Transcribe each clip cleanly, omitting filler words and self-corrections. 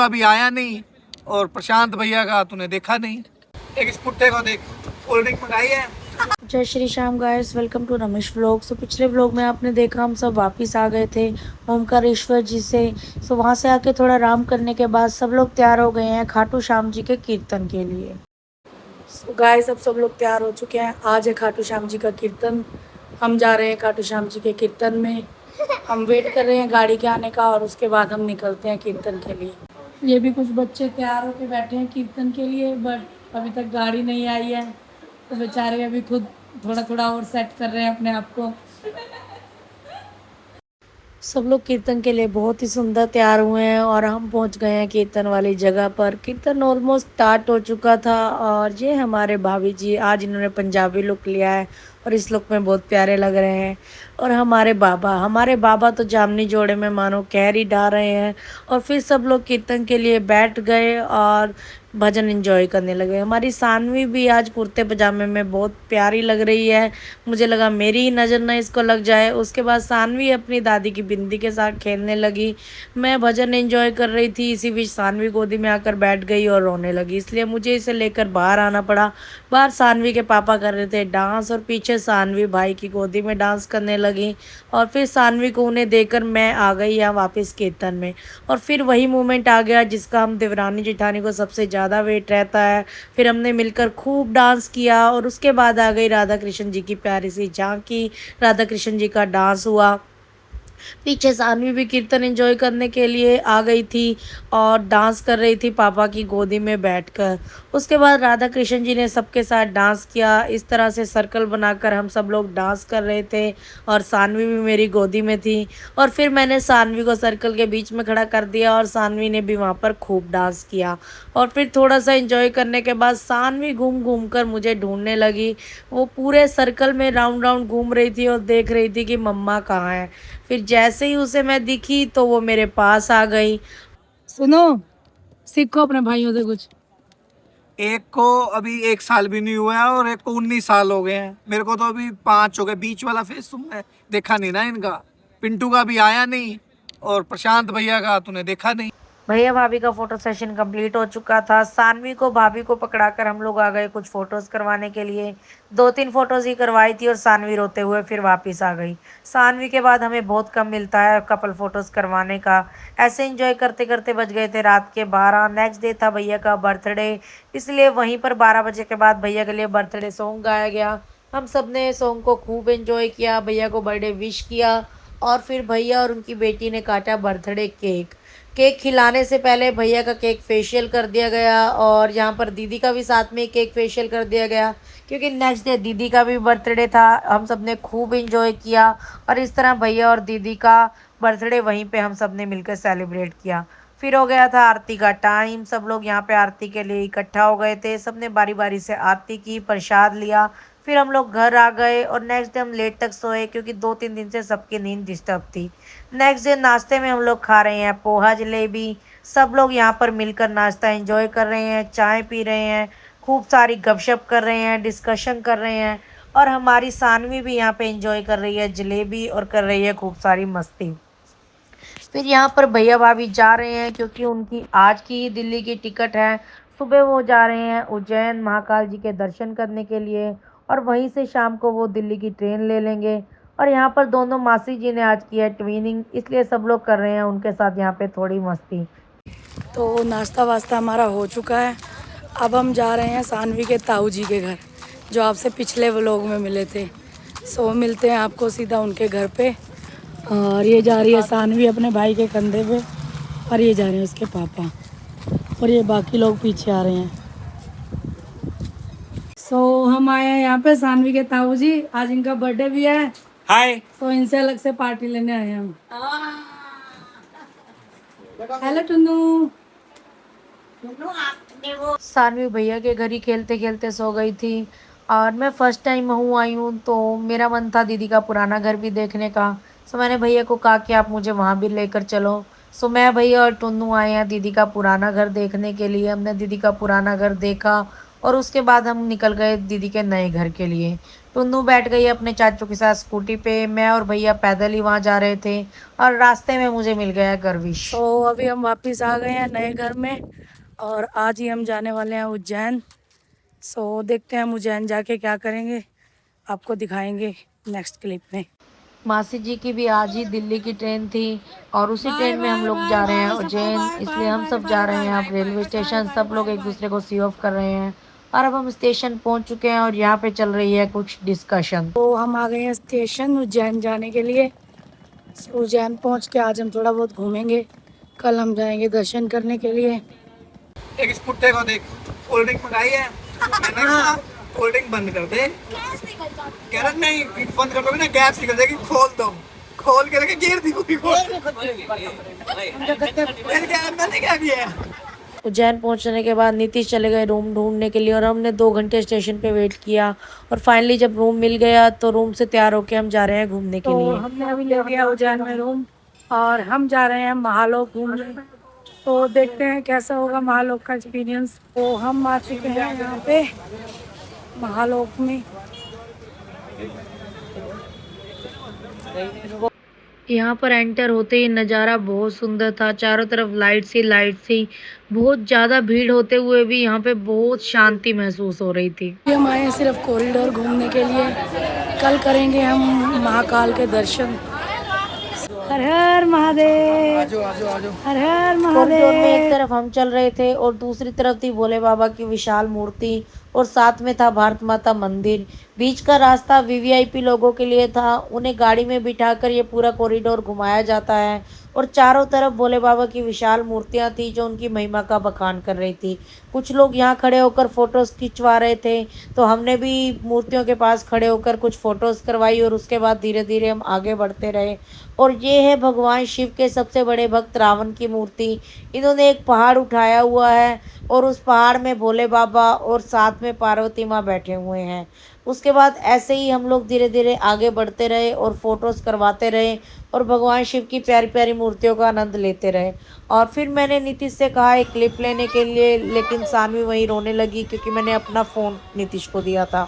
का भी आया नहीं और प्रशांत भैया का तूने देखा नहीं। एक इस पुट्टे को देख, कोल्ड ड्रिंक मंगाई है। Jai Shri Shyam guys, welcome to Ramesh vlog. So पिछले व्लॉग में आपने देखा हम सब वापस आ गए थे ओमकारेश्वर जी से। सो वहाँ से आके थोड़ा आराम करने के बाद सब लोग तैयार हो गए हैं खाटू श्याम जी के कीर्तन के लिए। सो गाइस, अब सब लोग तैयार हो चुके हैं। आज है खाटू श्याम जी का कीर्तन। हम जा रहे हैं खाटू श्याम जी के कीर्तन में। हम वेट कर रहे हैं गाड़ी के आने का और उसके बाद हम निकलते हैं कीर्तन के लिए। ये भी कुछ बच्चे तैयार होके बैठे हैं कीर्तन के लिए, बट अभी तक गाड़ी नहीं आई है तो बेचारे अभी खुद थोड़ा थोड़ा और सेट कर रहे हैं अपने आप को। सब लोग कीर्तन के लिए बहुत ही सुंदर तैयार हुए हैं और हम पहुंच गए हैं कीर्तन वाली जगह पर। कीर्तन ऑलमोस्ट स्टार्ट हो चुका था और ये हमारे भाभी जी, आज इन्होंने पंजाबी लुक लिया है और इस लुक में बहुत प्यारे लग रहे हैं। और हमारे बाबा तो जामनी जोड़े में मानो कहर ही डा रहे हैं। और फिर सब लोग कीर्तन के लिए बैठ गए और भजन एंजॉय करने लगे। हमारी सानवी भी आज कुर्ते पजामे में बहुत प्यारी लग रही है। मुझे लगा मेरी ही नज़र ना इसको लग जाए। उसके बाद सानवी अपनी दादी की बिंदी के साथ खेलने लगी। मैं भजन एंजॉय कर रही थी, इसी बीच सानवी गोदी में आकर बैठ गई और रोने लगी, इसलिए मुझे इसे लेकर बाहर आना पड़ा। बाहर सानवी के पापा कर रहे थे डांस और पीछे सानवी भाई की गोदी में डांस करने लगी। और फिर सानवी को उन्हें देखकर मैं आ गई यहाँ वापस कीर्तन में। और फिर वही मोमेंट आ गया जिसका हम देवरानी जेठानी को सबसे ज़्यादा वेट रहता है। फिर हमने मिलकर खूब डांस किया और उसके बाद आ गई राधा कृष्ण जी की प्यारी सी झांकी। राधा कृष्ण जी का डांस हुआ। पीछे सानवी भी कीर्तन एंजॉय करने के लिए आ गई थी और डांस कर रही थी पापा की गोदी में बैठकर। उसके बाद राधा कृष्ण जी ने सबके साथ डांस किया। इस तरह से सर्कल बनाकर हम सब लोग डांस कर रहे थे और सानवी भी मेरी गोदी में थी। और फिर मैंने सानवी को सर्कल के बीच में खड़ा कर दिया और सानवी ने भी वहाँ पर खूब डांस किया। और फिर थोड़ा सा एंजॉय करने के बाद सानवी घूम घूम कर मुझे ढूंढने लगी। वो पूरे सर्कल में राउंड राउंड घूम रही थी और देख रही थी कि मम्मा कहाँ है। फिर जैसे ही उसे मैं दिखी तो वो मेरे पास आ गई। सुनो, सीखो अपने भाइयों से कुछ। एक को अभी 1 साल भी नहीं हुआ है और एक को 19 साल हो गए हैं। मेरे को तो अभी 5 हो गए। बीच वाला फेस तुमने देखा नहीं ना इनका। पिंटू का भी आया नहीं और प्रशांत भैया का तूने देखा नहीं। भैया भाभी का फोटो सेशन कंप्लीट हो चुका था। सानवी को भाभी को पकड़ाकर हम लोग आ गए कुछ फोटोज करवाने के लिए। 2-3 फोटोज ही करवाई थी और सानवी रोते हुए फिर वापस आ गई। सानवी के बाद हमें बहुत कम मिलता है कपल फोटोज करवाने का। ऐसे एंजॉय करते करते बज गए थे रात के 12। नेक्स्ट डे था भैया का बर्थडे, इसलिए वहीं पर 12 बजे के बाद भैया के लिए बर्थडे सॉन्ग गाया गया। हम सब ने सॉन्ग को खूब एंजॉय किया, भैया को बर्थडे विश किया और फिर भैया और उनकी बेटी ने काटा बर्थडे केक। केक खिलाने से पहले भैया का केक फेशियल कर दिया गया और यहाँ पर दीदी का भी साथ में केक फेशियल कर दिया गया, क्योंकि नेक्स्ट डे दीदी का भी बर्थडे था। हम सब ने खूब इंजॉय किया और इस तरह भैया और दीदी का बर्थडे वहीं पे हम सब ने मिलकर सेलिब्रेट किया। फिर हो गया था आरती का टाइम। सब लोग यहाँ पे आरती के लिए इकट्ठा हो गए थे। सब ने बारी बारी से आरती की, प्रसाद लिया। फिर हम लोग घर आ गए और नेक्स्ट डे हम लेट तक सोए, क्योंकि 2-3 दिन से सबकी नींद डिस्टर्ब थी। नेक्स्ट डे नाश्ते में हम लोग खा रहे हैं पोहा जलेबी। सब लोग यहाँ पर मिलकर नाश्ता एंजॉय कर रहे हैं, चाय पी रहे हैं, खूब सारी गपशप कर रहे हैं, डिस्कशन कर रहे हैं। और हमारी सानवी भी यहाँ पे एंजॉय कर रही है जलेबी और कर रही है खूब सारी मस्ती। फिर यहाँ पर भैया भाभी जा रहे हैं क्योंकि उनकी आज की ही दिल्ली की टिकट है। सुबह वो जा रहे हैं उज्जैन महाकाल जी के दर्शन करने के लिए और वहीं से शाम को वो दिल्ली की ट्रेन ले लेंगे। और यहाँ पर दोनों मासी जी ने आज की है ट्विनिंग, इसलिए सब लोग कर रहे हैं उनके साथ यहाँ पे थोड़ी मस्ती। तो नाश्ता वास्ता हमारा हो चुका है। अब हम जा रहे हैं सानवी के ताऊ जी के घर, जो आपसे पिछले व्लॉग में मिले थे। सो मिलते हैं आपको सीधा उनके घर पे। और ये जा रही है सानवी अपने भाई के कंधे पे और ये जा रहे हैं उसके पापा और ये बाकी लोग पीछे आ रहे हैं। सो हम आए हैं यहाँ पे सानवी के ताऊ जी, आज इनका बर्थडे भी है। हाय। तो इनसे अलग से पार्टी लेने आए हैं हम। हेलो टुन्नू। सानवी भैया के घर ही खेलते खेलते सो गई थी और मैं फर्स्ट टाइम आई हूँ तो मेरा मन था दीदी का पुराना घर भी देखने का। सो मैंने भैया को कहा कि आप मुझे वहाँ भी लेकर चलो। सो मैं भैया और टुन्नू आए हैं दीदी का पुराना घर देखने के लिए। हमने दीदी का पुराना घर देखा और उसके बाद हम निकल गए दीदी के नए घर के लिए। टुन्नू बैठ गई अपने चाचू के साथ स्कूटी पे, मैं और भैया पैदल ही वहाँ जा रहे थे और रास्ते में मुझे मिल गया गर्विश। तो अभी हम वापस आ गए हैं नए घर में और आज ही हम जाने वाले हैं उज्जैन। सो देखते हैं हम उज्जैन जाके क्या करेंगे, आपको दिखाएंगे नेक्स्ट क्लिप में। मासी जी की भी आज ही दिल्ली की ट्रेन थी और उसी ट्रेन में हम लोग जा रहे हैं उज्जैन, इसलिए हम सब जा रहे हैं अब रेलवे स्टेशन। सब लोग एक दूसरे को सी ऑफ कर रहे हैं और अब हम स्टेशन पहुंच चुके हैं और यहाँ पे चल रही है कुछ डिस्कशन। तो हम आ गए हैं स्टेशन उज्जैन जाने के लिए। उज्जैन पहुंच के आज हम थोड़ा बहुत घूमेंगे, कल हम जाएंगे दर्शन करने के लिए। एक इस पुट्टे को देख, कोल्ड ड्रिंक मंगाई है, मैंने कहा कोल्ड ड्रिंक बंद कर दे, कह रहा नहीं बंद कर दोगे ना गैस निकल जाएगी, खोल दो, खोल के गिर दी पूरी मैंने क्या किया। उज्जैन पहुंचने के बाद नीतीश चले गए रूम ढूंढने के लिए और हमने 2 घंटे स्टेशन पे वेट किया और फाइनली जब रूम मिल गया तो रूम से तैयार होके हम जा रहे हैं घूमने के लिए। हमने अभी ले लिया उज्जैन में रूम और हम जा रहे हैं महालोक घूमने। तो देखते हैं कैसा होगा महालोक का एक्सपीरियंस। तो हम आ चुके हैं यहाँ पे महालोक में। यहाँ पर एंटर होते ही नज़ारा बहुत सुंदर था, चारों तरफ लाइट्स ही लाइट्स थी। बहुत ज़्यादा भीड़ होते हुए भी यहाँ पे बहुत शांति महसूस हो रही थी। हम आए हैं सिर्फ कॉरिडोर घूमने के लिए, कल करेंगे हम महाकाल के दर्शन। हर हर महादेव, आजो आजो आजो। हर हर महादेव। में एक तरफ हम चल रहे थे और दूसरी तरफ थी भोले बाबा की विशाल मूर्ति और साथ में था भारत माता मंदिर। बीच का रास्ता वीवीआईपी लोगों के लिए था, उन्हें गाड़ी में बिठाकर ये पूरा कॉरिडोर घुमाया जाता है और चारों तरफ भोले बाबा की विशाल मूर्तियां थी जो उनकी महिमा का बखान कर रही थी। कुछ लोग यहाँ खड़े होकर फोटोज खिंचवा रहे थे तो हमने भी मूर्तियों के पास खड़े होकर कुछ फोटोज करवाई और उसके बाद धीरे धीरे हम आगे बढ़ते रहे। और ये है भगवान शिव के सबसे बड़े भक्त रावण की मूर्ति। इन्होंने एक पहाड़ उठाया हुआ है और उस पहाड़ में भोले बाबा और साथ में पार्वती माँ बैठे हुए हैं। उसके बाद ऐसे ही हम लोग धीरे धीरे आगे बढ़ते रहे और फोटोज़ करवाते रहे और भगवान शिव की प्यारी प्यारी मूर्तियों का आनंद लेते रहे। और फिर मैंने नीतीश से कहा एक क्लिप लेने के लिए, लेकिन सानवी वहीं रोने लगी क्योंकि मैंने अपना फ़ोन नीतीश को दिया था।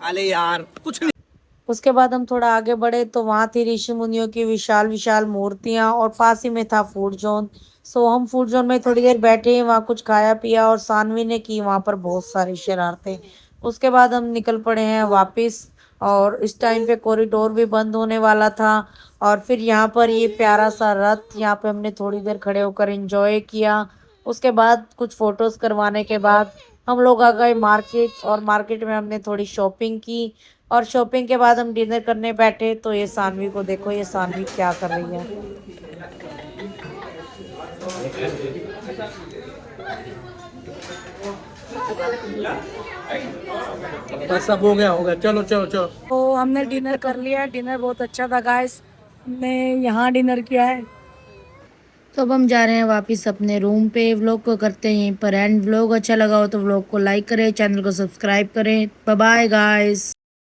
अरे यार कुछ नहीं। उसके बाद हम थोड़ा आगे बढ़े तो वहाँ थी ऋषि मुनियों की विशाल विशाल मूर्तियाँ और पास ही में था फूड जोन। सो हम फूड जोन में थोड़ी देर बैठे, वहाँ कुछ खाया पिया और सानवी ने की वहाँ पर बहुत सारी शरारतें। उसके बाद हम निकल पड़े हैं वापस और इस टाइम पे कॉरिडोर भी बंद होने वाला था। और फिर यहाँ पर ये प्यारा सा रथ, यहाँ पे हमने थोड़ी देर खड़े होकर एंजॉय किया। उसके बाद कुछ फोटोज़ करवाने के बाद हम लोग आ गए मार्केट और मार्केट में हमने थोड़ी शॉपिंग की और शॉपिंग के बाद हम डिनर करने बैठे। तो ये सानवी को देखो, ये सानवी क्या कर रही है। बस सब हो गया चलो चलो चलो। तो हमने डिनर कर लिया, डिनर बहुत अच्छा था गाइस, हमने यहाँ डिनर किया है। तो अब हम जा रहे हैं वापस अपने रूम पे। व्लॉग को करते हैं यहीं पर एंड। व्लॉग अच्छा लगा हो तो व्लॉग को लाइक करें, चैनल को सब्सक्राइब करें। Bye bye guys.